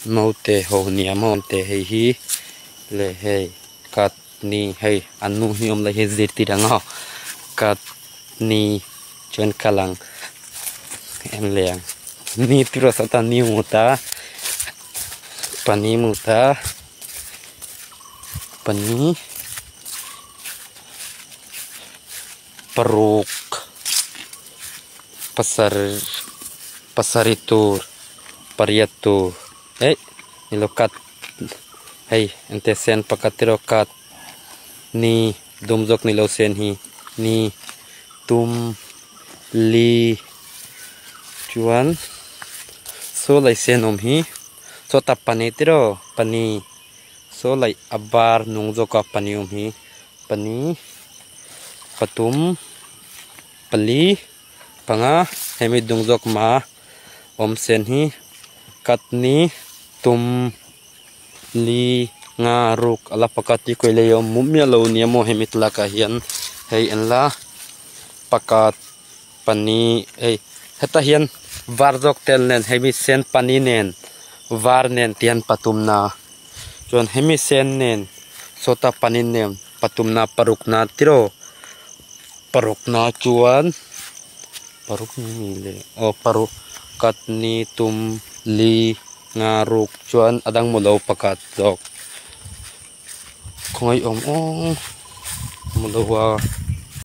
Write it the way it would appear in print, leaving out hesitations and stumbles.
Mote ho nia monte hei hi le hei kat ni hei anu hi om le hei zeti dang ho kat ni chuan kalang em leng ni tiro sata ni muta pani muta pani peruk pasaritur pariatur nilokat hey ente sen pakatiro kat ni dumjok nilo sen hi ni tum li chuan so lai sen hi so tapani tiro pani so lai abar nungjoka pani hi pani patum pali panga hemi dungjok ma om sen hi katni tum li nga ruk ala pakati ko le yom mumya lo ni mo hemit la ka hian hei an la pakat pani heta hian varjok tel nen hemi sen pani nen var nen tian patum na chon hemi sen nen sota pani nen patum na paruk na tiro paruk na chuan paruk ni le paruk katni tum li nga ruk chuan adang mulo pakat jok khoi om mulo wa